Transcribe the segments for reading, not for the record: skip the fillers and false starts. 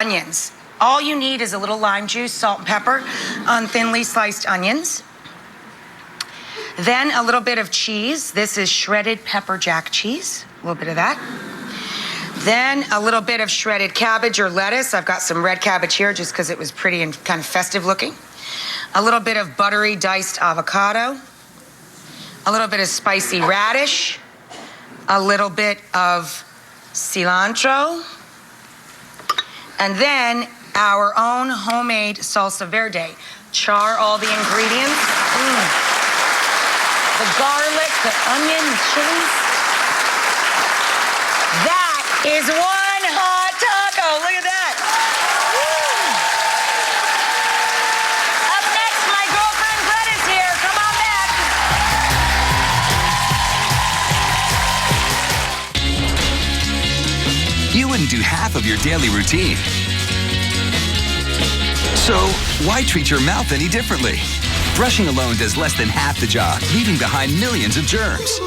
Onions. All you need is a little lime juice, salt and pepper on thinly sliced onions. Then a little bit of cheese. This is shredded pepper jack cheese. A little bit of that. Then a little bit of shredded cabbage or lettuce. I've got some red cabbage here just because it was pretty and kind of festive looking. A little bit of buttery diced avocado. A little bit of spicy radish. A little bit of cilantro. And then our own homemade salsa verde. Char all the ingredients. The garlic, the onion, the chilies. That is one hot taco. Look at that. Up next, my girlfriend Greta's here. Come on back. You wouldn't do half of your daily routine. So, why treat your mouth any differently? Brushing alone does less than half the job, leaving behind millions of germs.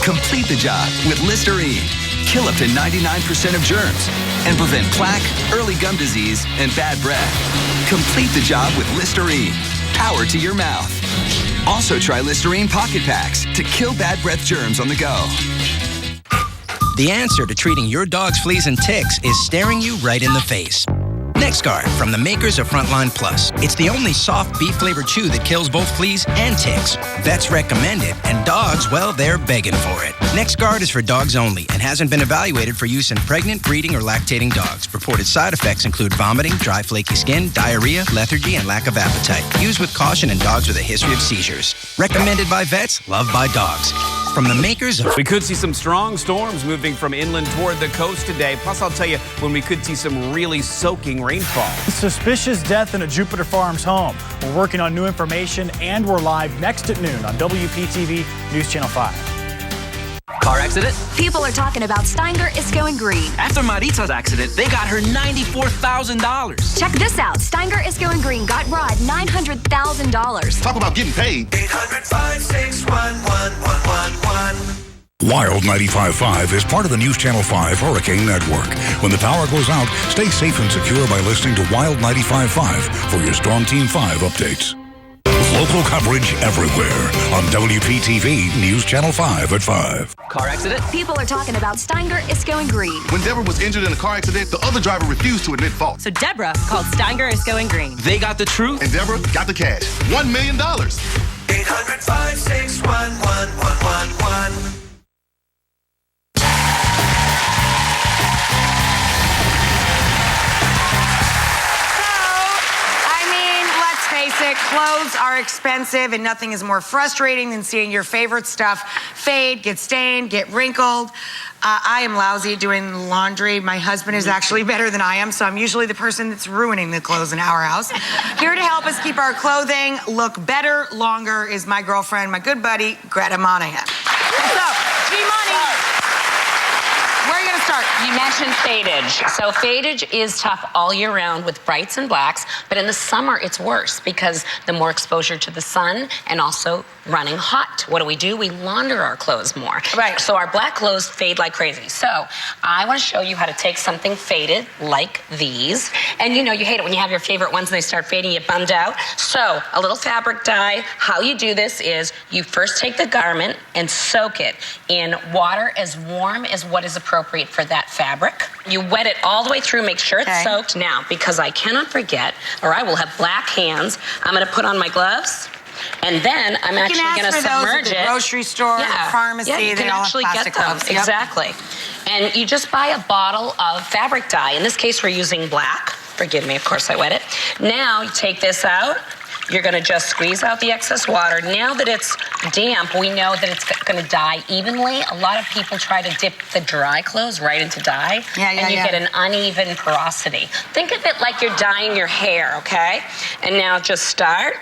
Complete the job with Listerine. Kill up to 99% of germs and prevent plaque, early gum disease, and bad breath. Complete the job with Listerine. Power to your mouth. Also try Listerine Pocket Packs to kill bad breath germs on the go. The answer to treating your dog's fleas and ticks is staring you right in the face. NexGard, from the makers of Frontline Plus. It's the only soft beef-flavored chew that kills both fleas and ticks. Vets recommend it, and dogs, well, they're begging for it. NexGard is for dogs only and hasn't been evaluated for use in pregnant, breeding, or lactating dogs. Reported side effects include vomiting, dry, flaky skin, diarrhea, lethargy, and lack of appetite. Use with caution in dogs with a history of seizures. Recommended by vets, loved by dogs. From the makers of... We could see some strong storms moving from inland toward the coast today. Plus, I'll tell you when we could see some really soaking rainfall. Suspicious death in a Jupiter Farms home. We're working on new information, and we're live next at noon on WPTV News Channel 5. Car accident? People are talking about Steinger is going green. After Maritza's accident, they got her $94,000. Check this out. Steinger is going green got Rod $900,000. Talk about getting paid. 800-561-1111. Wild 95.5 is part of the News Channel 5 Hurricane Network. When the power goes out, stay safe and secure by listening to Wild 95.5 for your Storm Team 5 updates. Local coverage everywhere on WPTV News Channel 5 at 5. Car accident? People are talking about Steinger is going green. When Deborah was injured in a car accident, the other driver refused to admit fault. So Deborah called Steinger is going green. They got the truth. And Deborah got the cash. $1 million. 800-561-1111. Clothes are expensive, and nothing is more frustrating than seeing your favorite stuff fade, get stained, get wrinkled. I am lousy at doing laundry. My husband is actually better than I am, so I'm usually the person that's ruining the clothes in our house. Here to help us keep our clothing look better longer is my girlfriend, my good buddy, Greta Monahan. So, G-Money, where are you going to start? You mentioned fadage. So fadage is tough all year round with brights and blacks, but in the summer it's worse because the more exposure to the sun and also running hot. What do? We launder our clothes more. Right. So our black clothes fade like crazy. So I want to show you how to take something faded like these. And you know, you hate it when you have your favorite ones and they start fading, you get bummed out. So a little fabric dye. How you do this is you first take the garment and soak it in water as warm as what is appropriate for that fabric. You wet it all the way through, make sure it's soaked. Now, because I cannot forget, or I will have black hands, I'm going to put on my gloves. And then I'm actually going to submerge it. The grocery store, the pharmacy, you can actually get them. Exactly. And you just buy a bottle of fabric dye. In this case, we're using black. Forgive me, of course I wet it. Now you take this out. You're going to just squeeze out the excess water. Now that it's damp, we know that it's going to dye evenly. A lot of people try to dip the dry clothes right into dye, and you get an uneven porosity. Think of it like you're dyeing your hair, okay? And now just start.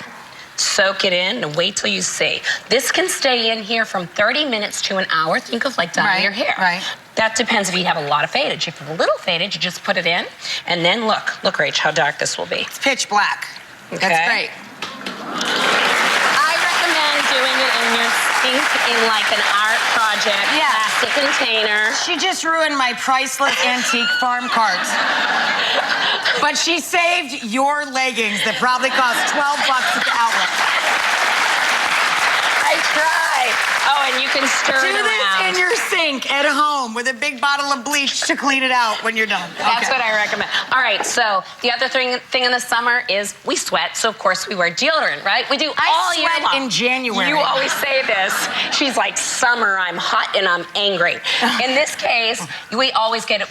Soak it in and wait till you see. This can stay in here from 30 minutes to an hour. Think of like dyeing your hair. Right. That depends if you have a lot of fadage. If you have a little fadage, you just put it in, and then look, Rach, how dark this will be. It's pitch black. Okay. That's great. I recommend doing it in your sink in like an art project. project. Plastic container. She just ruined my priceless antique farm carts. But she saved your leggings that probably cost $12 at the outlet. I try. Oh, and you can stir it Do this around. in your sink at home with a big bottle of bleach to clean it out when you're done. That's what I recommend. All right, so the other thing in the summer is we sweat, so of course we wear deodorant, right? We do all year long. I sweat in January. You always say this. She's like, summer, I'm hot and I'm angry. In this case, we always get,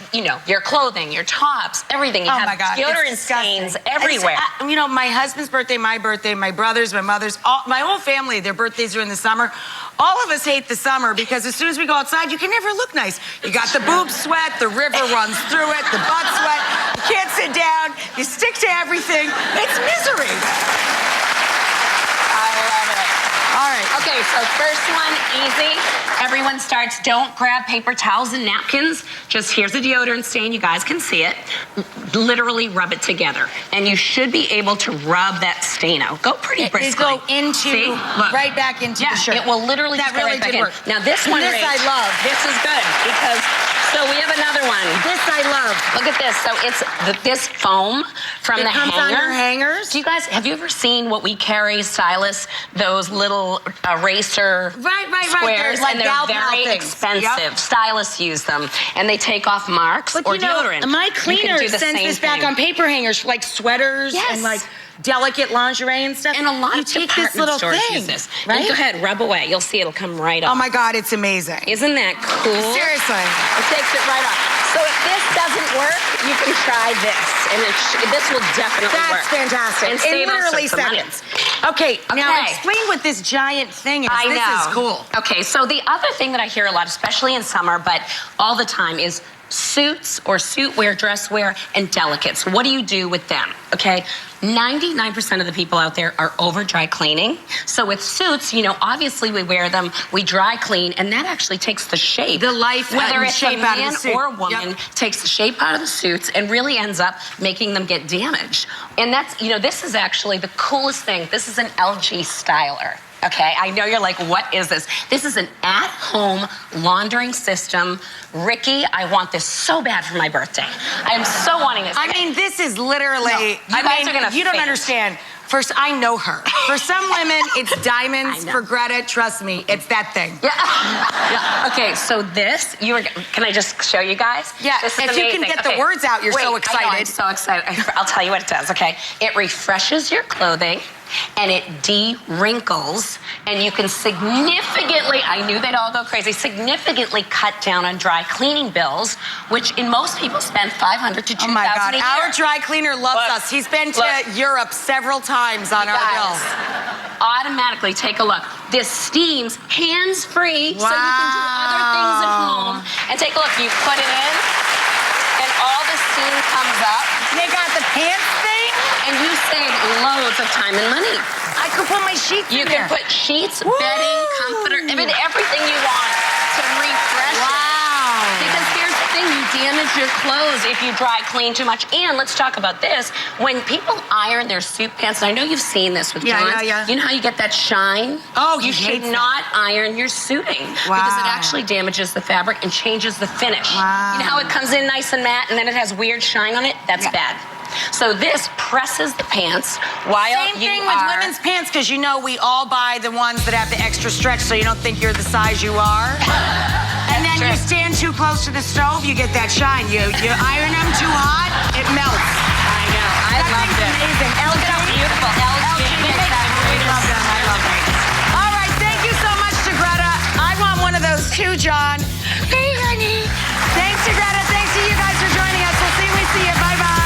your clothing, your tops, everything. You have my God, deodorant stains everywhere. My husband's birthday, my birthday, my brother's, my mother's, my whole family, their birthdays are in the summer. All of us hate the summer because as soon as we go outside, you can never look nice. You got the boob sweat, the river runs through it, the butt sweat, you can't sit down, you stick to everything. It's misery. I love it. All right. Okay, so first one, easy. Everyone starts, don't grab paper towels and napkins. Just here's a deodorant stain. You guys can see it. Literally rub it together. And you should be able to rub that stain out. Go pretty briskly. Go into, right back into the shirt. It will literally that just go really right back did in. work. Now this one, This I love. This is good because, so we have another one. This I love. Look at this. So it's this foam from the comes hanger. on your hangers. Do you guys, have you ever seen what we carry, stylists, those little eraser squares? Like and they're Gal Pal very things. expensive. Yep. Stylists use them, and they take off marks or deodorant. My You can cleaner do the sends same this back thing. on paper hangers for like sweaters Yes. and like delicate lingerie and stuff. And a lot you of take department this little stores thing, use this. right? And go ahead, rub away. You'll see it'll come right off. Oh my God, it's amazing. Isn't that cool? Seriously. It takes it right off. So if this doesn't work, you can try this, and this will definitely work. That's fantastic. And save in us literally some money. seconds. Okay, now explain what this giant thing is. I this know. is cool. Okay, so the other thing that I hear a lot, especially in summer, but all the time, is suits or suit wear, dress wear, and delicates. What do you do with them? Okay, 99% of the people out there are over dry cleaning. So with suits, obviously we wear them, we dry clean, and that actually takes the shape. The life whether and it's shape a out of the man suit. or a woman, Yep. takes the shape out of the suits and really ends up making them get damaged. And that's, this is actually the coolest thing. This is an LG styler. Okay, I know you're like, what is this? This is an at-home laundering system. Ricky, I want this so bad for my birthday. I am so wanting this. I mean, this is literally. No, you guys are gonna You don't faint. understand. First, I know her. For some women, it's diamonds. I know. For Greta, trust me, it's that thing. Yeah. Okay, so this, can I just show you guys? Yeah, This is if you can amazing. get the words out, you're Wait, so I know, I'm excited. so excited. I'll tell you what it does, okay? It refreshes your clothing and it de-wrinkles, and you can significantly, I knew they'd all go crazy, significantly cut down on dry cleaning bills, which in most people spend $500 to $2,000 Oh my God, a year. our dry cleaner loves Look, us. He's been to look. Europe several times on our Guys, bills. automatically take a look. This steams hands-free, so you can do other things at home. And take a look. You put it in, and all the steam comes up. They got the pants thing? And you save loads of time and money. I could put my sheets You in can there. put sheets, Woo! bedding, comforter, everything you want to refresh it. Wow. Because here's the thing, you damage your clothes if you dry clean too much. And let's talk about this. When people iron their suit pants, and I know you've seen this with Johns, yeah. you know how you get that shine? Oh, you he should hates not iron your suiting because it actually damages the fabric and changes the finish. Wow. You know how it comes in nice and matte and then it has weird shine on it? That's bad. So this presses the pants while Same you thing with are... women's pants, because we all buy the ones that have the extra stretch so you don't think you're the size you are. And then you stand too close to the stove, you get that shine. You iron them too hot, it melts. I know. I love thing's it. amazing. Look at how beautiful. LG makes that I love them. I love them. All right, thank you so much to Greta. I want one of those too, John. Hey, honey. Thanks to Greta. Thanks to you guys for joining us. We'll see you. Bye-bye.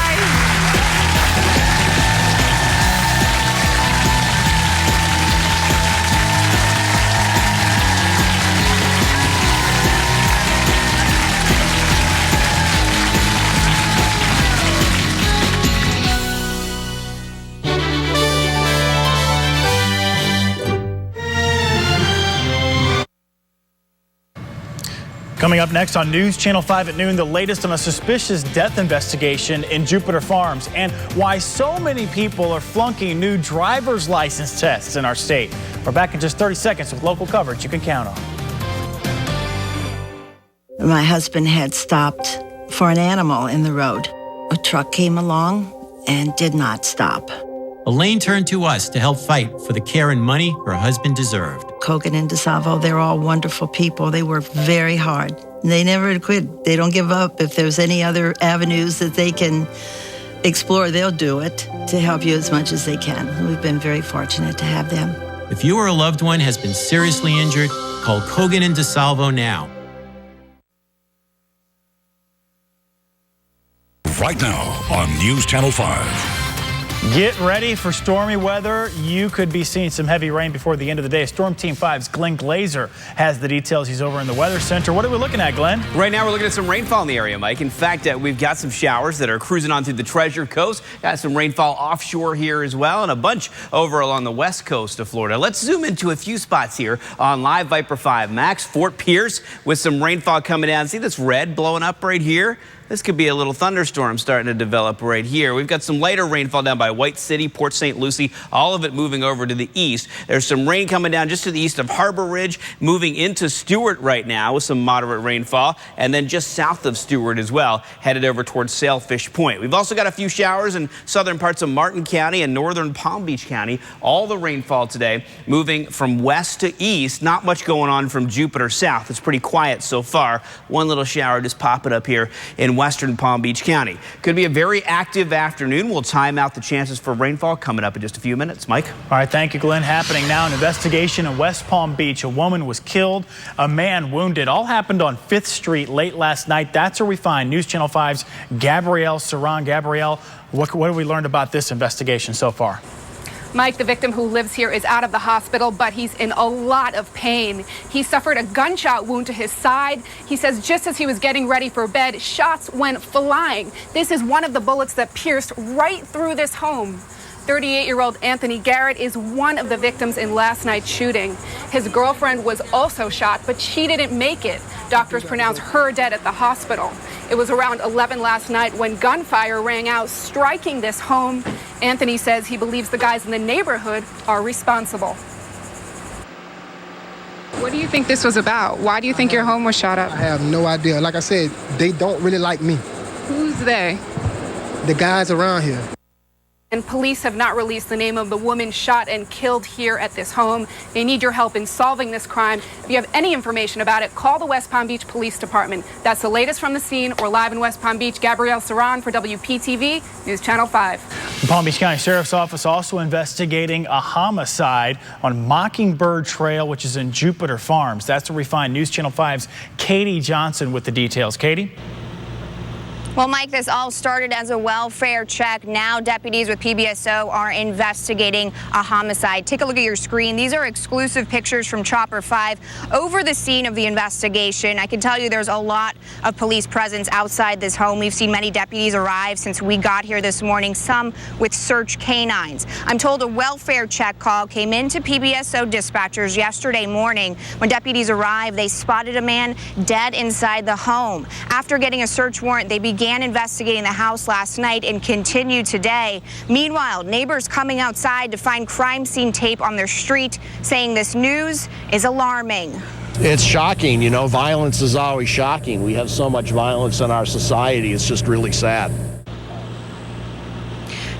Coming up next on News Channel 5 at noon, the latest on a suspicious death investigation in Jupiter Farms and why so many people are flunking new driver's license tests in our state. We're back in just 30 seconds with local coverage you can count on. My husband had stopped for an animal in the road. A truck came along and did not stop. Elaine turned to us to help fight for the care and money her husband deserved. Kogan and DeSalvo, they're all wonderful people. They work very hard. They never quit. They don't give up. If there's any other avenues that they can explore, they'll do it to help you as much as they can. We've been very fortunate to have them. If you or a loved one has been seriously injured, call Kogan and DeSalvo now. Right now on News Channel 5. Get ready for stormy weather. You could be seeing some heavy rain before the end of the day. Storm Team 5's Glenn Glazer has the details. He's over in the Weather Center. What are we looking at, Glenn? Right now, we're looking at some rainfall in the area, Mike. In fact, we've got some showers that are cruising on through the Treasure Coast. Got some rainfall offshore here as well, and a bunch over along the west coast of Florida. Let's zoom into a few spots here on Live Viper 5 Max. Fort Pierce with some rainfall coming down. See this red blowing up right here? This could be a little thunderstorm starting to develop right here. We've got some lighter rainfall down by White City, Port St. Lucie, all of it moving over to the east. There's some rain coming down just to the east of Harbor Ridge, moving into Stewart right now with some moderate rainfall, and then just south of Stewart as well, headed over towards Sailfish Point. We've also got a few showers in southern parts of Martin County and northern Palm Beach County. All the rainfall today moving from west to east. Not much going on from Jupiter south. It's pretty quiet so far. One little shower just popping up here in western Palm Beach County. Could be a very active afternoon. We'll time out the chances for rainfall coming up in just a few minutes. Mike? All right, thank you, Glenn. Happening now, an investigation in West Palm Beach. A woman was killed, a man wounded. All happened on 5th Street late last night. That's where we find News Channel 5's Gabrielle Saran. Gabrielle, what have we learned about this investigation so far? Mike, the victim who lives here, is out of the hospital, but he's in a lot of pain. He suffered a gunshot wound to his side. He says just as he was getting ready for bed, shots went flying. This is one of the bullets that pierced right through this home. 38-year-old Anthony Garrett is one of the victims in last night's shooting. His girlfriend was also shot, but she didn't make it. Doctors pronounced her dead at the hospital. It was around 11 last night when gunfire rang out, striking this home. Anthony says he believes the guys in the neighborhood are responsible. What do you think this was about? Why do you think your home was shot up? I have no idea. Like I said, they don't really like me. Who's they? The guys around here. And police have not released the name of the woman shot and killed here at this home. They need your help in solving this crime. If you have any information about it, call the West Palm Beach Police Department. That's the latest from the scene. We're live in West Palm Beach. Gabrielle Saran for WPTV News Channel 5. The Palm Beach County Sheriff's Office also investigating a homicide on Mockingbird Trail, which is in Jupiter Farms. That's where we find News Channel 5's Katie Johnson with the details. Katie? Well, Mike, this all started as a welfare check. Now deputies with PBSO are investigating a homicide. Take a look at your screen. These are exclusive pictures from Chopper 5 over the scene of the investigation. I can tell you there's a lot of police presence outside this home. We've seen many deputies arrive since we got here this morning, some with search canines. I'm told a welfare check call came into PBSO dispatchers yesterday morning. When deputies arrived, they spotted a man dead inside the home. After getting a search warrant, they began investigating the house last night and continue today. Meanwhile, neighbors coming outside to find crime scene tape on their street, saying this news is alarming. It's shocking. You know, violence is always shocking. We have so much violence in our society. It's just really sad.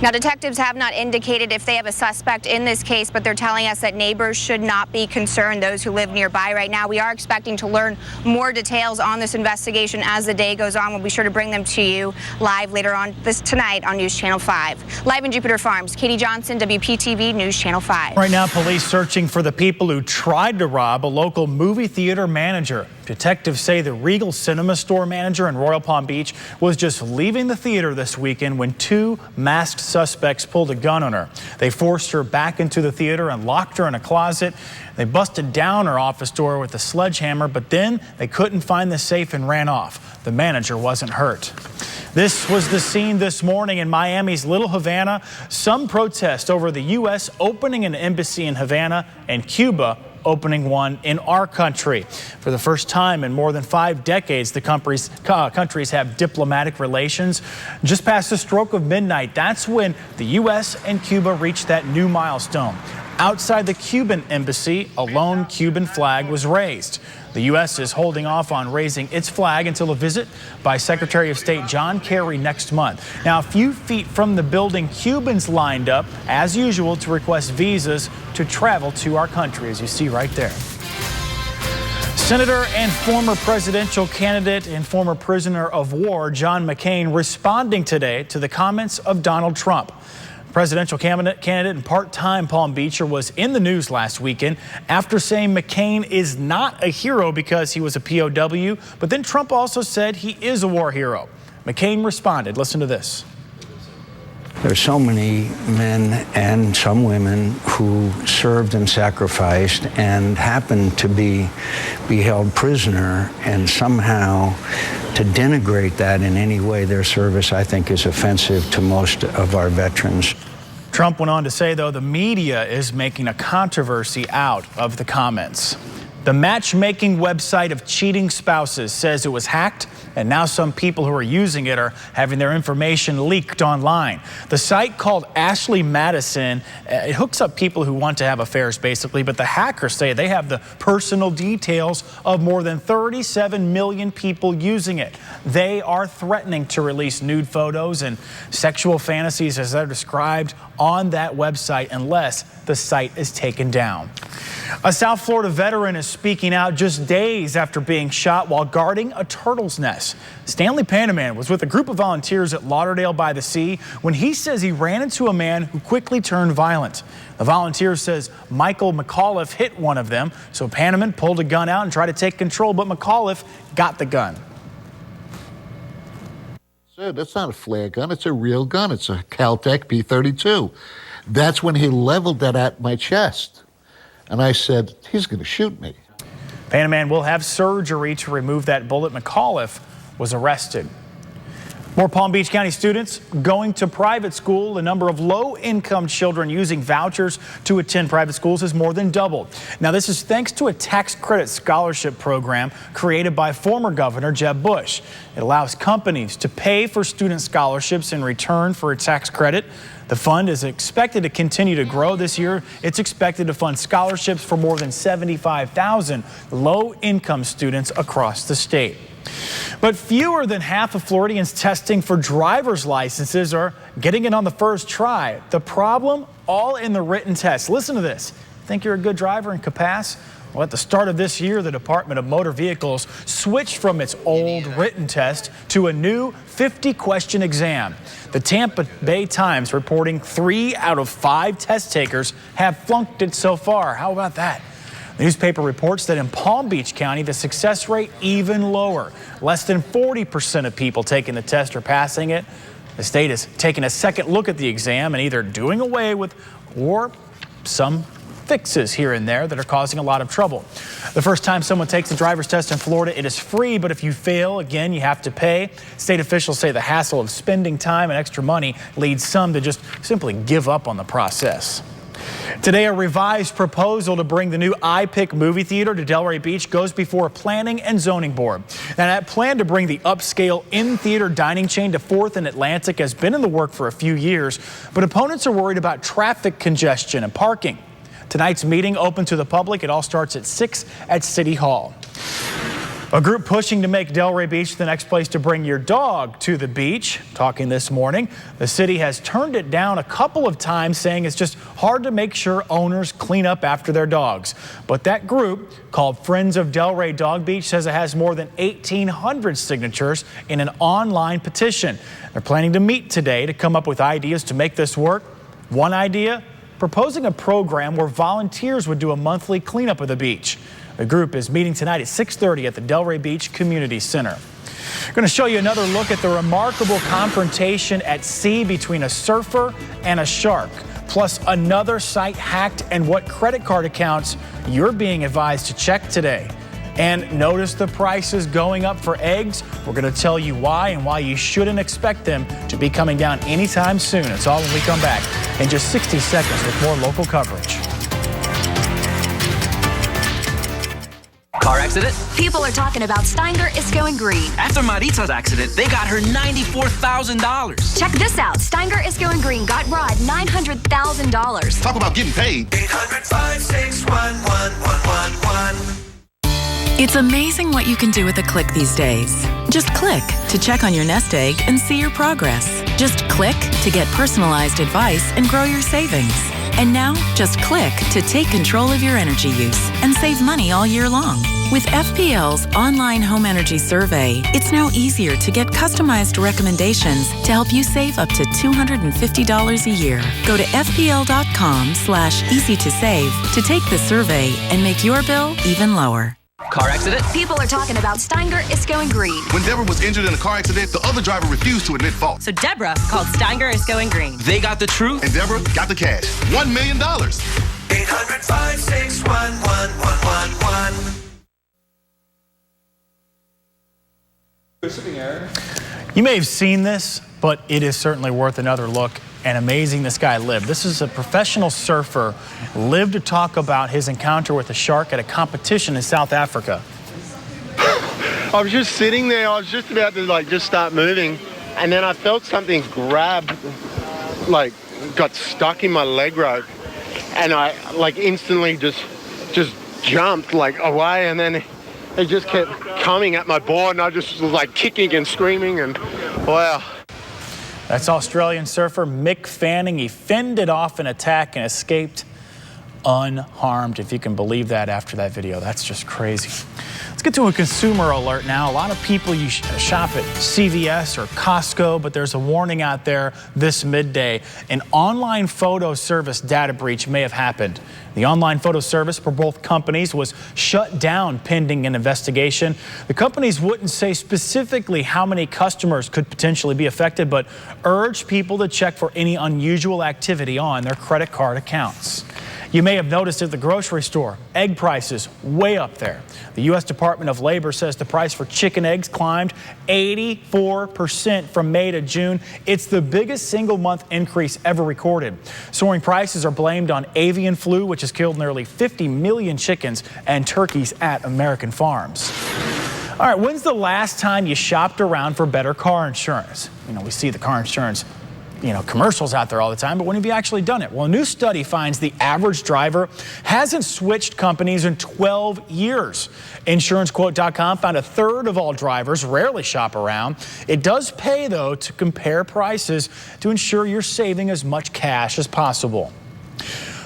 Now, detectives have not indicated if they have a suspect in this case, but they're telling us that neighbors should not be concerned, those who live nearby right now. We are expecting to learn more details on this investigation as the day goes on. We'll be sure to bring them to you live later on tonight on News Channel 5. Live in Jupiter Farms, Katie Johnson, WPTV News Channel 5. Right now, police searching for the people who tried to rob a local movie theater manager. Detectives say the Regal Cinema Store manager in Royal Palm Beach was just leaving the theater this weekend when two masked suspects pulled a gun on her. They forced her back into the theater and locked her in a closet. They busted down her office door with a sledgehammer, but then they couldn't find the safe and ran off. The manager wasn't hurt. This was the scene this morning in Miami's Little Havana. Some protest over the U.S. opening an embassy in Havana and Cuba opening one in our country. For the first time in more than 5 decades, the countries have diplomatic relations. Just past the stroke of midnight, that's when the U.S. and Cuba reached that new milestone. Outside the Cuban embassy, a lone Cuban flag was raised. The U.S. is holding off on raising its flag until a visit by Secretary of State John Kerry next month. Now, a few feet from the building, Cubans lined up, as usual, to request visas to travel to our country, as you see right there. Senator and former presidential candidate and former prisoner of war John McCain responding today to the comments of Donald Trump. Presidential candidate and part-time Palm Beacher was in the news last weekend after saying McCain is not a hero because he was a POW, but then Trump also said he is a war hero. McCain responded. Listen to this. There's so many men and some women who served and sacrificed and happened to be held prisoner, and somehow to denigrate that in any way, their service, I think, is offensive to most of our veterans. Trump went on to say, though, the media is making a controversy out of the comments. The matchmaking website of cheating spouses says it was hacked, and now some people who are using it are having their information leaked online. The site, called Ashley Madison, it hooks up people who want to have affairs, basically, but the hackers say they have the personal details of more than 37 million people using it. They are threatening to release nude photos and sexual fantasies as they're described on that website unless the site is taken down. A South Florida veteran is speaking out just days after being shot while guarding a turtle's nest. Stanley Panaman was with a group of volunteers at Lauderdale by the Sea when he says he ran into a man who quickly turned violent. The volunteer says Michael McAuliffe hit one of them, so Panaman pulled a gun out and tried to take control, but McAuliffe got the gun. Sir, that's not a flare gun. It's a real gun. It's a Caltech P32. That's when he leveled that at my chest. And I said, he's going to shoot me. Panaman will have surgery to remove that bullet. McAuliffe was arrested. More Palm Beach County students going to private school. The number of low-income children using vouchers to attend private schools has more than doubled. Now, this is thanks to a tax credit scholarship program created by former Governor Jeb Bush. It allows companies to pay for student scholarships in return for a tax credit. The fund is expected to continue to grow this year. It's expected to fund scholarships for more than 75,000 low-income students across the state. But fewer than half of Floridians testing for driver's licenses are getting it on the first try. The problem, all in the written test. Listen to this. Think you're a good driver and can pass? Well, at the start of this year, the Department of Motor Vehicles switched from its old written test to a new 50-question exam. The Tampa Bay Times reporting 3 out of 5 test takers have flunked it so far. How about that? The newspaper reports that in Palm Beach County, the success rate even lower. Less than 40% of people taking the test are passing it. The state is taking a second look at the exam and either doing away with or some fixes here and there that are causing a lot of trouble. The first time someone takes a driver's test in Florida, it is free, but if you fail, again, you have to pay. State officials say the hassle of spending time and extra money leads some to just simply give up on the process. Today, a revised proposal to bring the new iPic movie theater to Delray Beach goes before a planning and zoning board. Now, that plan to bring the upscale in-theater dining chain to 4th and Atlantic has been in the work for a few years, but opponents are worried about traffic congestion and parking. Tonight's meeting open to the public. It all starts at 6 at City Hall. A group pushing to make Delray Beach the next place to bring your dog to the beach. Talking this morning, the city has turned it down a couple of times, saying it's just hard to make sure owners clean up after their dogs. But that group, called Friends of Delray Dog Beach, says it has more than 1,800 signatures in an online petition. They're planning to meet today to come up with ideas to make this work. One idea, proposing a program where volunteers would do a monthly cleanup of the beach. The group is meeting tonight at 6:30 at the Delray Beach Community Center. I'm going to show you another look at the remarkable confrontation at sea between a surfer and a shark, plus another site hacked and what credit card accounts you're being advised to check today. And notice the prices going up for eggs. We're going to tell you why and why you shouldn't expect them to be coming down anytime soon. It's all when we come back in just 60 seconds with more local coverage. Car accident accident? People are talking about Steinger is going green. After Maritza's accident, they got her $94,000. Check this out. Steinger is going green got Rod $900,000. Talk about getting paid. 800-561-1111. It's amazing what you can do with a click these days. Just click to check on your nest egg and see your progress. Just click to get personalized advice and grow your savings. And now, just click to take control of your energy use and save money all year long. With FPL's online home energy survey, it's now easier to get customized recommendations to help you save up to $250 a year. Go to fpl.com/easy to save to take the survey and make your bill even lower. Car accident? People are talking about Steinger is going green. When Deborah was injured in a car accident, the other driver refused to admit fault. So Deborah called Steinger is going green. They got the truth. And Deborah got the cash. $1 million. 800-561-1111. You may have seen this, but it is certainly worth another look. And amazing this guy lived. This is a professional surfer, lived to talk about his encounter with a shark at a competition in South Africa. I was just sitting there, I was just about to just start moving, and then I felt something grab, got stuck in my leg rope, and I instantly just jumped away, and then it just kept coming at my board, and I just was kicking and screaming, and wow. That's Australian surfer Mick Fanning. He fended off an attack and escaped unharmed, if you can believe that after that video. That's just crazy. Let's get to a consumer alert now. A lot of people shop at CVS or Costco, but there's a warning out there this midday. An online photo service data breach may have happened. The online photo service for both companies was shut down pending an investigation. The companies wouldn't say specifically how many customers could potentially be affected, but urged people to check for any unusual activity on their credit card accounts. You may have noticed at the grocery store, egg prices way up there. The U.S. Department of Labor says the price for chicken eggs climbed 84% from May to June. It's the biggest single-month increase ever recorded. Soaring prices are blamed on avian flu, which has killed nearly 50 million chickens and turkeys at American farms. All right, when's the last time you shopped around for better car insurance? We see the car insurance commercials out there all the time, but when have you actually done it? Well, a new study finds the average driver hasn't switched companies in 12 years. InsuranceQuote.com found a third of all drivers rarely shop around. It does pay, though, to compare prices to ensure you're saving as much cash as possible.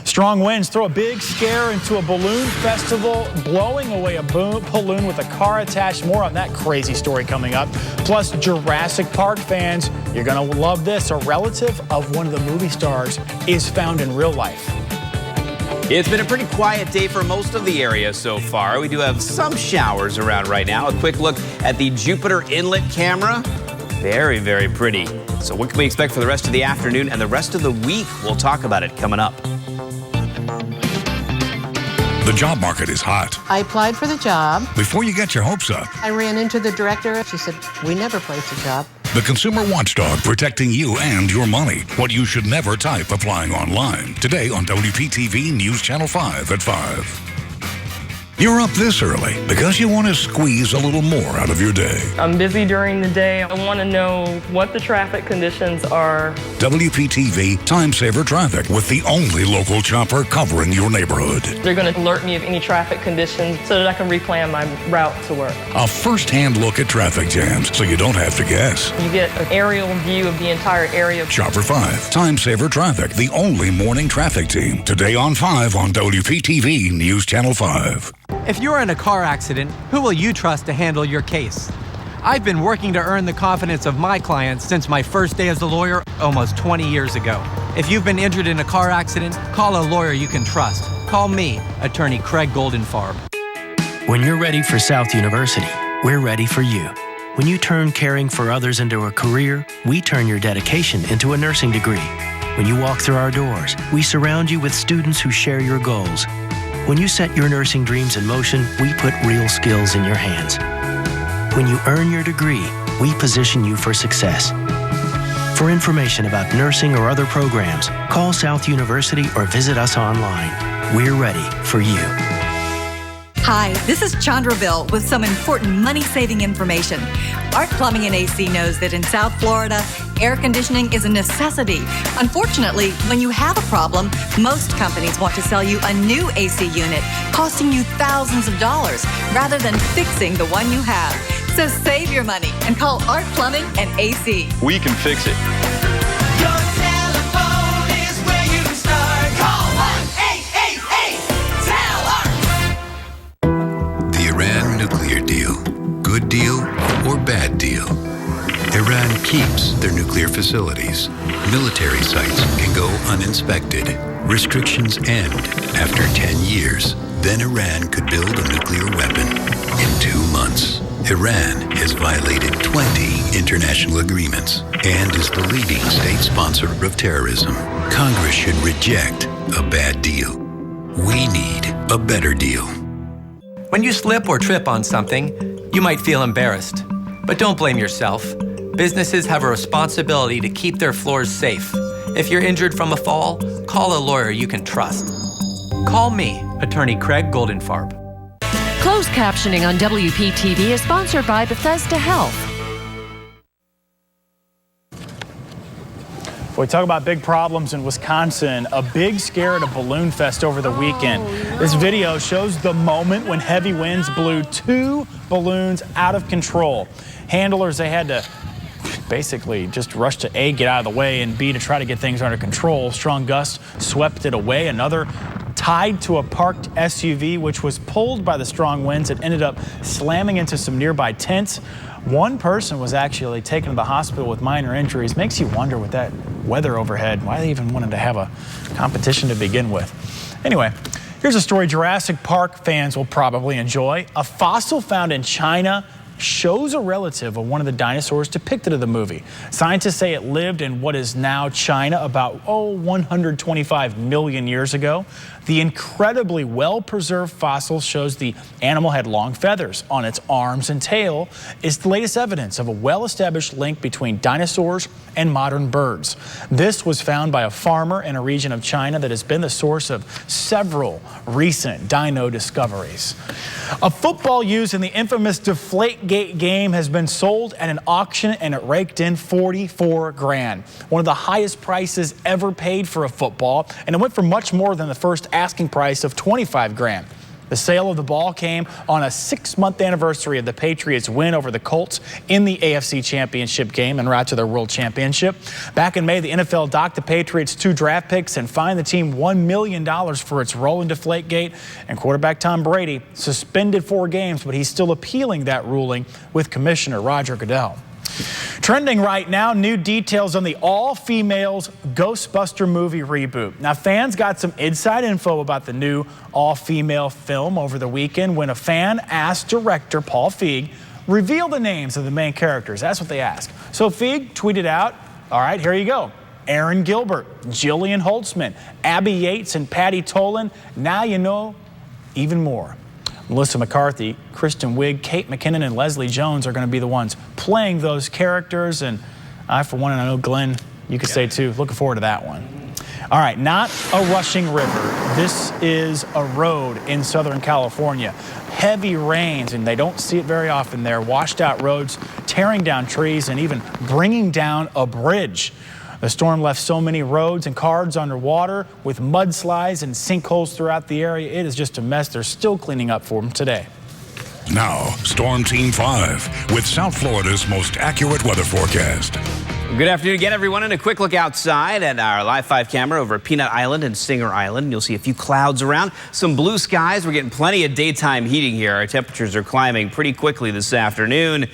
Strong winds throw a big scare into a balloon festival, blowing away a balloon with a car attached. More on that crazy story coming up. Plus, Jurassic Park fans, you're going to love this. A relative of one of the movie stars is found in real life. It's been a pretty quiet day for most of the area so far. We do have some showers around right now. A quick look at the Jupiter Inlet camera. Very, very pretty. So what can we expect for the rest of the afternoon and the rest of the week? We'll talk about it coming up. The job market is hot. I applied for the job. Before you get your hopes up, I ran into the director. She said, we never placed a job. the consumer watchdog protecting you and your money. What you should never type applying online. Today on WPTV News Channel 5 at 5. You're up this early because you want to squeeze a little more out of your day. I'm busy during the day. I want to know what the traffic conditions are. WPTV Time Saver Traffic with the only local chopper covering your neighborhood. They're going to alert me of any traffic conditions so that I can replan my route to work. A first-hand look at traffic jams so you don't have to guess. You get an aerial view of the entire area. Chopper 5, Time Saver Traffic, the only morning traffic team. Today on 5 on WPTV News Channel 5. If you're in a car accident, who will you trust to handle your case? I've been working to earn the confidence of my clients since my first day as a lawyer almost 20 years ago. If you've been injured in a car accident, call a lawyer you can trust. Call me, Attorney Craig Goldenfarb. When you're ready for South University, we're ready for you. When you turn caring for others into a career, we turn your dedication into a nursing degree. When you walk through our doors, we surround you with students who share your goals. When you set your nursing dreams in motion, we put real skills in your hands. When you earn your degree, we position you for success. For information about nursing or other programs, call South University or visit us online. We're ready for you. Hi, this is Chandraville with some important money-saving information. Art Plumbing and AC knows that in South Florida, air conditioning is a necessity. Unfortunately, when you have a problem, most companies want to sell you a new AC unit, costing you thousands of dollars, rather than fixing the one you have. So save your money and call Art Plumbing and AC. We can fix it. Your telephone is where you start. Call 1-888-TEL-ART. The Iran nuclear deal. Good deal or bad deal? Iran keeps their nuclear facilities. Military sites can go uninspected. Restrictions end after 10 years. Then Iran could build a nuclear weapon in 2 months. Iran has violated 20 international agreements and is the leading state sponsor of terrorism. Congress should reject a bad deal. We need a better deal. When you slip or trip on something, you might feel embarrassed. But don't blame yourself. Businesses have a responsibility to keep their floors safe. If you're injured from a fall, call a lawyer you can trust. Call me, Attorney Craig Goldenfarb. Closed captioning on WPTV is sponsored by Bethesda Health. We talk about big problems in Wisconsin. A big scare at a balloon fest over the weekend. This video shows the moment when heavy winds blew 2 balloons out of control. Handlers, they had to basically just rush to A, get out of the way, and B, to try to get things under control. Strong gusts swept it away. Another tied to a parked SUV, which was pulled by the strong winds. It ended up slamming into some nearby tents. One person was actually taken to the hospital with minor injuries. Makes you wonder with that weather overhead, why they even wanted to have a competition to begin with. Anyway, here's a story Jurassic Park fans will probably enjoy. A fossil found in China shows a relative of one of the dinosaurs depicted in the movie. Scientists say it lived in what is now China about 125 million years ago. The incredibly well-preserved fossil shows the animal had long feathers on its arms and tail. It's the latest evidence of a well-established link between dinosaurs and modern birds. This was found by a farmer in a region of China that has been the source of several recent dino discoveries. A football used in the infamous Deflategate game has been sold at an auction, and it raked in $44 grand. One of the highest prices ever paid for a football, and it went for much more than the first asking price of 25 grand. The sale of the ball came on a 6-month anniversary of the Patriots' win over the Colts in the AFC Championship game en route to their World Championship. Back in May, the NFL docked the Patriots 2 draft picks and fined the team $1 million for its role in Deflategate. And quarterback Tom Brady suspended 4 games, but he's still appealing that ruling with Commissioner Roger Goodell. Trending right now, new details on the all-females Ghostbuster movie reboot. Now, fans got some inside info about the new all-female film over the weekend when a fan asked director Paul Feig reveal the names of the main characters. That's what they asked. So Feig tweeted out, all right, here you go. Aaron Gilbert, Jillian Holtzman, Abby Yates, and Patty Tolan. Now you know even more. Melissa McCarthy, Kristen Wiig, Kate McKinnon, and Leslie Jones are going to be the ones playing those characters. And I, for one, and I know Glenn, you could say too, looking forward to that one. All right, not a rushing river. This is a road in Southern California. Heavy rains, and they don't see it very often there. Washed out roads, tearing down trees, and even bringing down a bridge. The storm left so many roads and cars underwater with mudslides and sinkholes throughout the area. It is just a mess. They're still cleaning up for them today. Now, Storm Team 5 with South Florida's most accurate weather forecast. Good afternoon again, everyone, and a quick look outside at our Live 5 camera over at Peanut Island and Singer Island. You'll see a few clouds around, some blue skies. We're getting plenty of daytime heating here. Our temperatures are climbing pretty quickly this afternoon.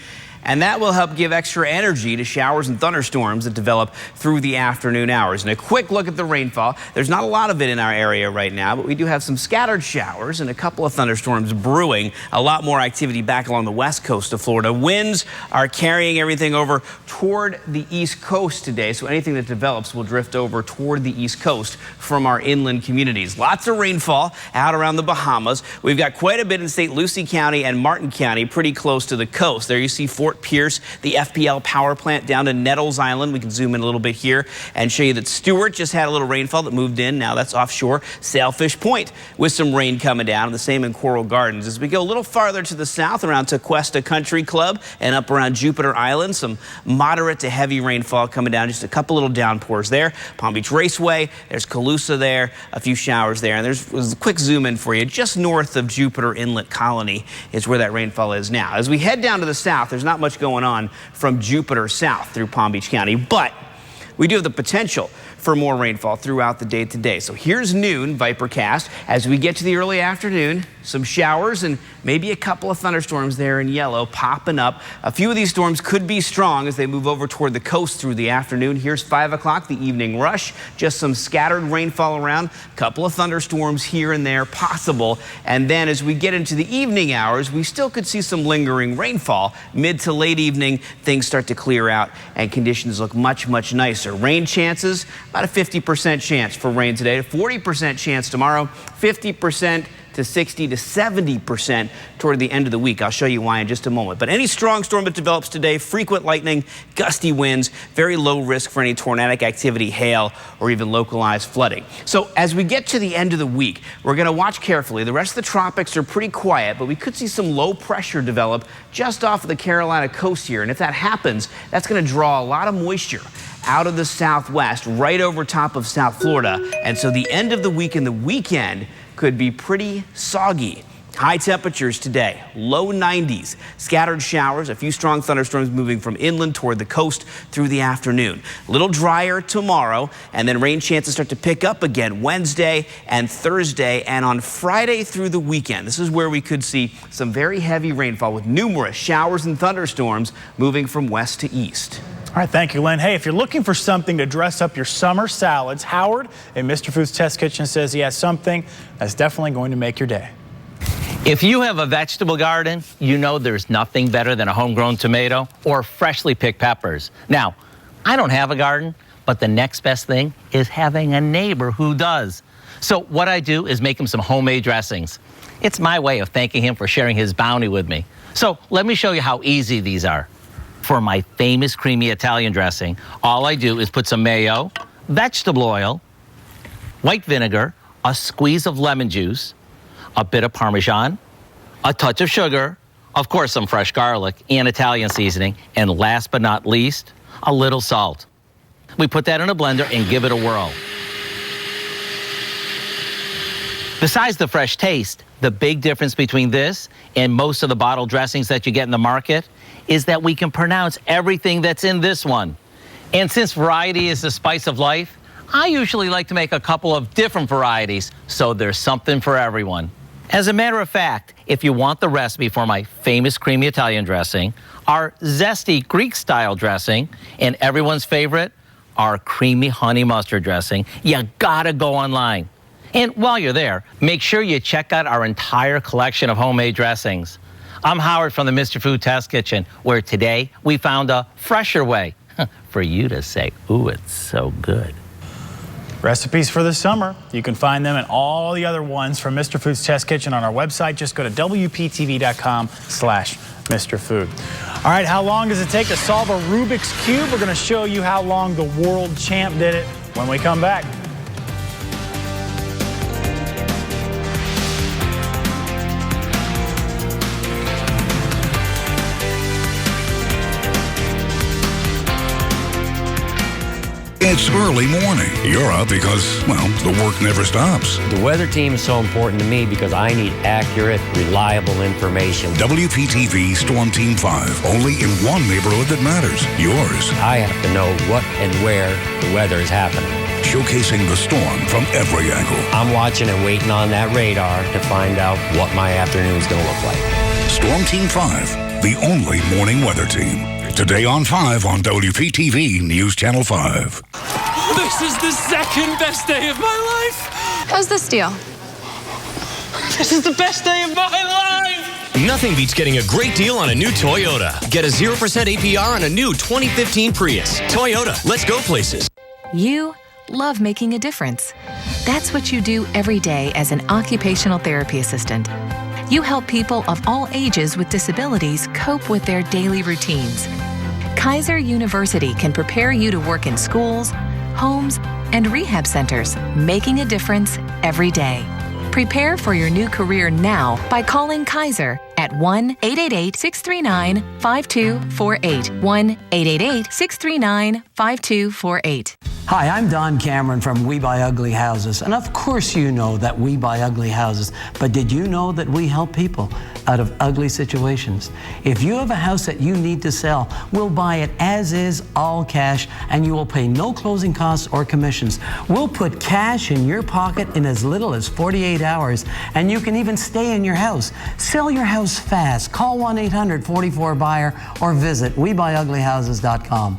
And that will help give extra energy to showers and thunderstorms that develop through the afternoon hours. And a quick look at the rainfall. There's not a lot of it in our area right now, but we do have some scattered showers and a couple of thunderstorms brewing. A lot more activity back along the west coast of Florida. Winds are carrying everything over toward the east coast today, so anything that develops will drift over toward the east coast from our inland communities. Lots of rainfall out around the Bahamas. We've got quite a bit in St. Lucie County and Martin County, pretty close to the coast. There you see 4 Fort Pierce, the FPL power plant down to Nettles Island. We can zoom in a little bit here and show you that Stewart just had a little rainfall that moved in. Now that's offshore. Sailfish Point with some rain coming down. The same in Coral Gardens. As we go a little farther to the south around Tequesta Country Club and up around Jupiter Island, some moderate to heavy rainfall coming down. Just a couple little downpours there. Palm Beach Raceway, there's Calusa there, a few showers there. And there's a quick zoom in for you. Just north of Jupiter Inlet Colony is where that rainfall is now. As we head down to the south, there's not much going on from Jupiter south through Palm Beach County, but we do have the potential for more rainfall throughout the day today. So here's noon, Vipercast. As we get to the early afternoon, some showers and maybe a couple of thunderstorms there in yellow popping up. A few of these storms could be strong as they move over toward the coast through the afternoon. Here's 5 o'clock, the evening rush. Just some scattered rainfall around, a couple of thunderstorms here and there possible. And then as we get into the evening hours, we still could see some lingering rainfall. Mid to late evening, things start to clear out and conditions look much, much nicer. Rain chances, about a 50% chance for rain today, 40% chance tomorrow, 50% to 60 to 70% toward the end of the week. I'll show you why in just a moment. But any strong storm that develops today, frequent lightning, gusty winds, very low risk for any tornadic activity, hail, or even localized flooding. So as we get to the end of the week, we're going to watch carefully. The rest of the tropics are pretty quiet, but we could see some low pressure develop just off of the Carolina coast here. And if that happens, that's going to draw a lot of moisture out of the southwest, right over top of South Florida. And so the end of the week and the weekend could be pretty soggy. High temperatures today, low 90s, scattered showers, a few strong thunderstorms moving from inland toward the coast through the afternoon. A little drier tomorrow, and then rain chances start to pick up again Wednesday and Thursday, and on Friday through the weekend. This is where we could see some very heavy rainfall with numerous showers and thunderstorms moving from west to east. All right, thank you, Len. Hey, if you're looking for something to dress up your summer salads, Howard in Mr. Food's Test Kitchen says he has something that's definitely going to make your day. If you have a vegetable garden, you know there's nothing better than a homegrown tomato or freshly picked peppers. Now, I don't have a garden, but the next best thing is having a neighbor who does. So what I do is make him some homemade dressings. It's my way of thanking him for sharing his bounty with me. So let me show you how easy these are. For my famous creamy Italian dressing, all I do is put some mayo, vegetable oil, white vinegar, a squeeze of lemon juice, a bit of Parmesan, a touch of sugar, of course some fresh garlic and Italian seasoning, and last but not least, a little salt. We put that in a blender and give it a whirl. Besides the fresh taste, the big difference between this and most of the bottled dressings that you get in the market is that we can pronounce everything that's in this one. And since variety is the spice of life, I usually like to make a couple of different varieties, so there's something for everyone. As a matter of fact, if you want the recipe for my famous creamy Italian dressing, our zesty Greek-style dressing, and everyone's favorite, our creamy honey mustard dressing, you gotta go online. And while you're there, make sure you check out our entire collection of homemade dressings. I'm Howard from the Mr. Food Test Kitchen, where today we found a fresher way for you to say, ooh, it's so good. Recipes for the summer. You can find them and all the other ones from Mr. Food's Test Kitchen on our website. Just go to WPTV.com/Mr. Food. All right, how long does it take to solve a Rubik's Cube? We're going to show you how long the world champ did it when we come back. It's early morning. You're up because, well, the work never stops. The weather team is so important to me because I need accurate, reliable information. WPTV Storm Team 5, only in one neighborhood that matters, yours. I have to know what and where the weather is happening. Showcasing the storm from every angle. I'm watching and waiting on that radar to find out what my afternoon is going to look like. Storm Team 5, the only morning weather team. Today on 5 on WPTV News Channel 5. This is the second best day of my life. How's this deal? This is the best day of my life. Nothing beats getting a great deal on a new Toyota. Get a 0% APR on a new 2015 Prius. Toyota, let's go places. You love making a difference. That's what you do every day as an occupational therapy assistant. you help people of all ages with disabilities cope with their daily routines. Kaiser University can prepare you to work in schools, homes, and rehab centers, making a difference every day. Prepare for your new career now by calling Kaiser at 1-888-639-5248. 1-888-639-5248. Hi, I'm Don Cameron from We Buy Ugly Houses. And of course you know that we buy ugly houses. But did you know that we help people out of ugly situations? If you have a house that you need to sell, we'll buy it as is, all cash, and you will pay no closing costs or commissions. We'll put cash in your pocket in as little as 48 hours, and you can even stay in your house. Sell your house fast. Call 1-800-44-BUYER or visit WeBuyUglyHouses.com.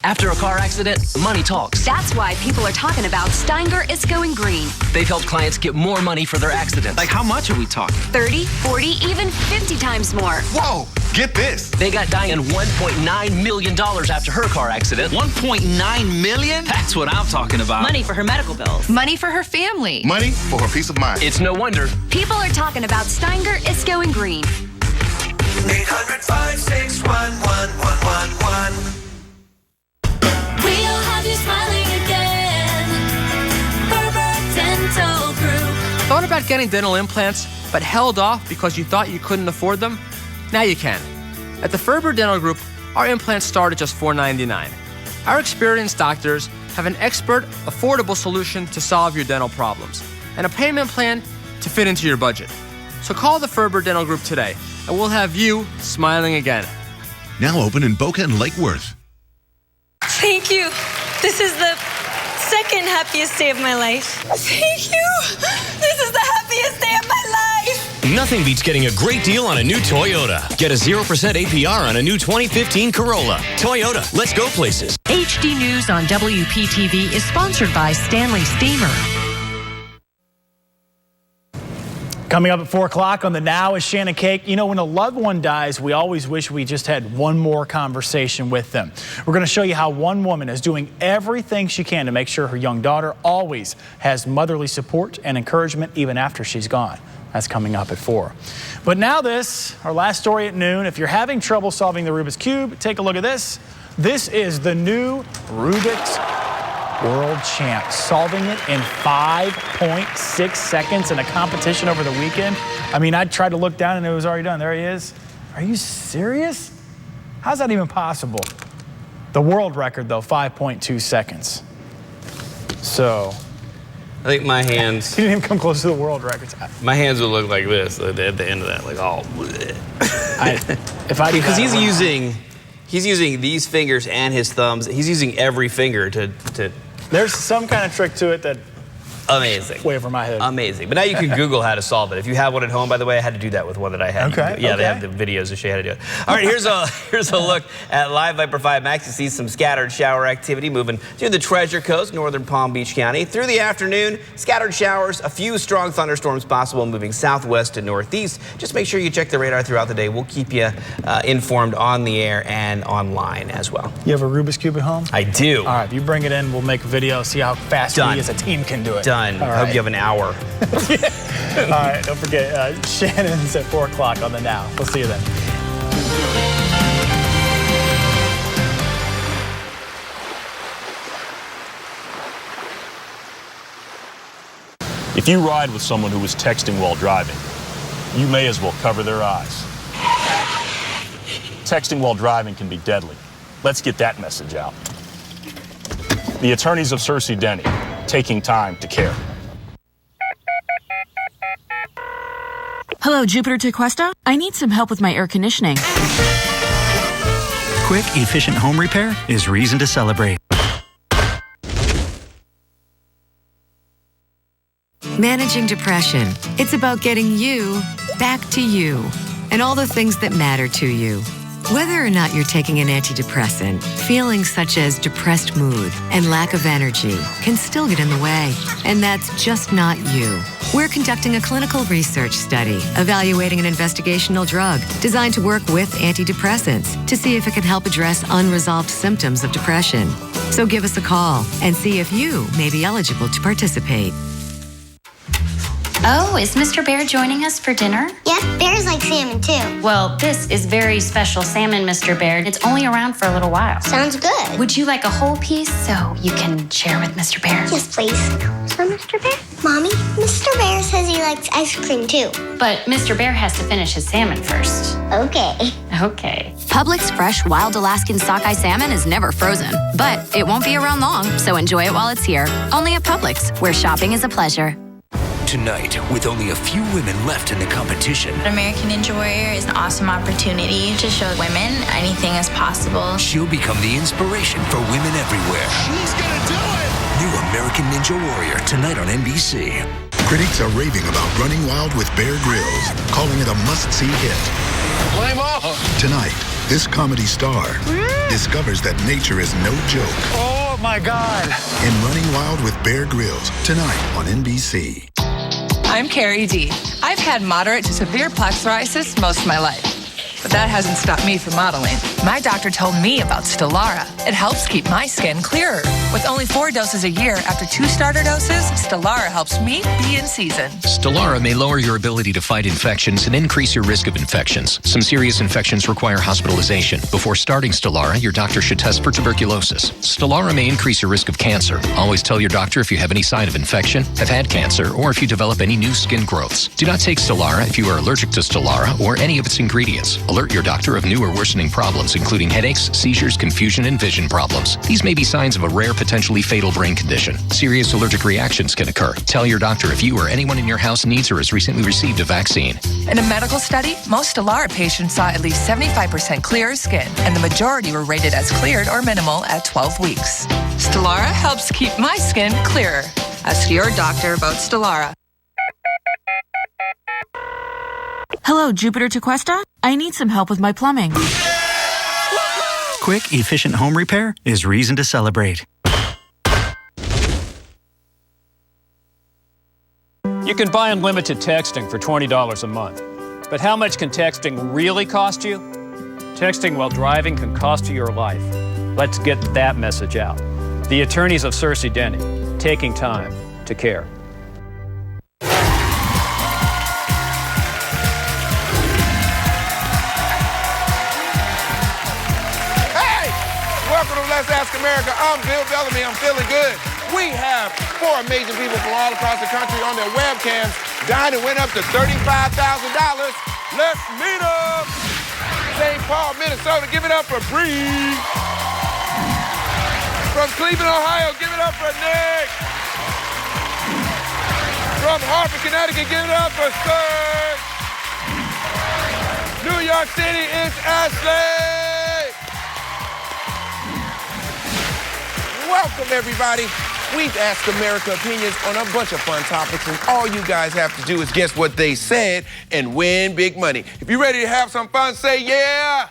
After a car accident, money talks. That's why people are talking about Steinger is Going Green. They've helped clients get more money for their accidents. Like how much are we talking? 30, 40, even 50 times more. Whoa, get this. They got Diane $1.9 million after her car accident. $1.9 million? That's what I'm talking about. Money for her medical bills. Money for her family. Money for her peace of mind. It's no wonder. People are talking about Steinger is Going Green. 800-561-1111. We'll have you smiling again. Ferber Dental Group. Thought about getting dental implants, but held off because you thought you couldn't afford them? Now you can. At the Ferber Dental Group, our implants start at just $4.99. Our experienced doctors have an expert, affordable solution to solve your dental problems and a payment plan to fit into your budget. So call the Ferber Dental Group today, and we'll have you smiling again. Now open in Boca and Lake Worth. Thank you. This is the second happiest day of my life. Thank you. This is the happiest day of my life. Nothing beats getting a great deal on a new Toyota. Get a 0% APR on a new 2015 Corolla. Toyota, let's go places. HD News on WPTV is sponsored by Stanley Steamer. Coming up at 4 o'clock on the Now is Shannon Cake. You know, when a loved one dies, we always wish we just had one more conversation with them. We're going to show you how one woman is doing everything she can to make sure her young daughter always has motherly support and encouragement even after she's gone. That's coming up at 4. But now this, our last story at noon. If you're having trouble solving the Rubik's Cube, take a look at this. This is the new Rubik's World Champ, solving it in 5.6 seconds in a competition over the weekend. I mean, I tried to look down and it was already done. There he is. Are you serious? How's that even possible? The world record, though, 5.2 seconds. So I think my hands... He didn't even come close to the world records. My hands would look like this at the end of that, like, oh. Because he's using these fingers and his thumbs. He's using every finger to There's some kind of trick to it that... Amazing. Way over my head. Amazing. But now you can Google how to solve it. If you have one at home, by the way, I had to do that with one that I had. Okay. Yeah, they have the videos to show you how to do it. All right, here's a look at Live Viper 5 Max. You see some scattered shower activity moving through the Treasure Coast, northern Palm Beach County. Through the afternoon, scattered showers, a few strong thunderstorms possible moving southwest to northeast. Just make sure you check the radar throughout the day. We'll keep you informed on the air and online as well. You have a Rubik's Cube at home? I do. All right, if you bring it in, we'll make a video, see how fast we as a team can do it. Done. All I hope you have an hour. All right, don't forget, Shannon's at 4 o'clock on the Now. We'll see you then. If you ride with someone who is texting while driving, you may as well cover their eyes. Texting while driving can be deadly. Let's get that message out. The attorneys of Cersei Denny, taking time to care. Hello, Jupiter Tequesta. I need some help with my air conditioning. Quick, efficient home repair is reason to celebrate. Managing depression. It's about getting you back to you and all the things that matter to you. Whether or not you're taking an antidepressant, feelings such as depressed mood and lack of energy can still get in the way. And that's just not you. We're conducting a clinical research study evaluating an investigational drug designed to work with antidepressants to see if it can help address unresolved symptoms of depression. So give us a call and see if you may be eligible to participate. Oh, is Mr. Bear joining us for dinner? Yep, bears like salmon too. Well, this is very special salmon, Mr. Bear. It's only around for a little while. Sounds good. Would you like a whole piece so you can share with Mr. Bear? Yes, please. So, Mr. Bear? Mommy, Mr. Bear says he likes ice cream too. But Mr. Bear has to finish his salmon first. Okay. Okay. Publix fresh wild Alaskan sockeye salmon is never frozen, but it won't be around long, so enjoy it while it's here. Only at Publix, where shopping is a pleasure. Tonight, with only a few women left in the competition, American Ninja Warrior is an awesome opportunity to show women anything is possible. she'll become the inspiration for women everywhere. She's gonna do it! New American Ninja Warrior, tonight on NBC. Critics are raving about Running Wild with Bear Grylls, calling it a must-see hit. Flame on! Tonight, this comedy star discovers that nature is no joke. Oh, my God. In Running Wild with Bear Grylls, tonight on NBC. I'm Carrie D. I've had moderate to severe plaque psoriasis most of my life, but that hasn't stopped me from modeling. My doctor told me about Stelara. It helps keep my skin clearer. With only 4 doses a year after 2 starter doses, Stelara helps me be in season. Stelara may lower your ability to fight infections and increase your risk of infections. Some serious infections require hospitalization. Before starting Stelara, your doctor should test for tuberculosis. Stelara may increase your risk of cancer. Always tell your doctor if you have any sign of infection, have had cancer, or if you develop any new skin growths. Do not take Stelara if you are allergic to Stelara or any of its ingredients. Alert your doctor of new or worsening problems, including headaches, seizures, confusion, and vision problems. These may be signs of a rare, potentially fatal brain condition. Serious allergic reactions can occur. Tell your doctor if you or anyone in your house needs or has recently received a vaccine. In a medical study, most Stelara patients saw at least 75% clearer skin, and the majority were rated as cleared or minimal at 12 weeks. Stelara helps keep my skin clearer. Ask your doctor about Stelara. Hello, Jupiter to Cuesta? I need some help with my plumbing. Quick, efficient home repair is reason to celebrate. You can buy unlimited texting for $20 a month. But how much can texting really cost you? Texting while driving can cost you your life. Let's get that message out. The attorneys of Cersei Denny, taking time to care. Welcome to Let's Ask America. I'm Bill Bellamy. I'm feeling good. We have 4 amazing people from all across the country on their webcams. Dining went up to $35,000. Let's meet them. St. Paul, Minnesota. Give it up for Bree. From Cleveland, Ohio. Give it up for Nick. From Hartford, Connecticut. Give it up for Serge. New York City, it's Ashley. Welcome, everybody. We've asked America opinions on a bunch of fun topics, and all you guys have to do is guess what they said and win big money. If you're ready to have some fun, say yeah.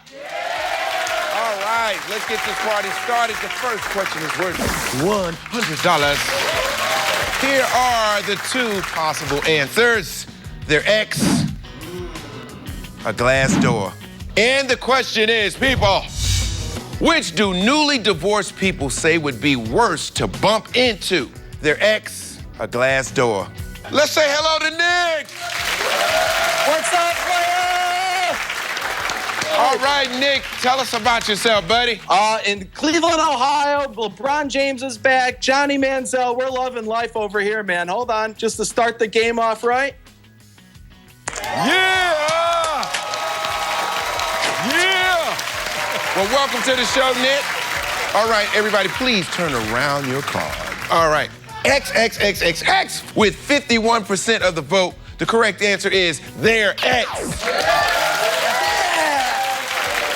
All right, let's get this party started. The first question is worth $100. Here are the 2 possible answers. Their ex, a glass door. And the question is, people, which do newly divorced people say would be worse to bump into? Their ex, a glass door. Let's say hello to Nick. What's up, player? All right, Nick, tell us about yourself, buddy. In Cleveland, Ohio, LeBron James is back. Johnny Manziel, we're loving life over here, man. Hold on, just to start the game off right. Yeah! Well, welcome to the show, Nick. All right, everybody, please turn around your card. All right, XXXXX with 51% of the vote. The correct answer is their ex.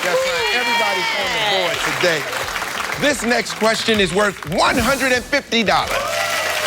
That's right, everybody's on the board today. This next question is worth $150.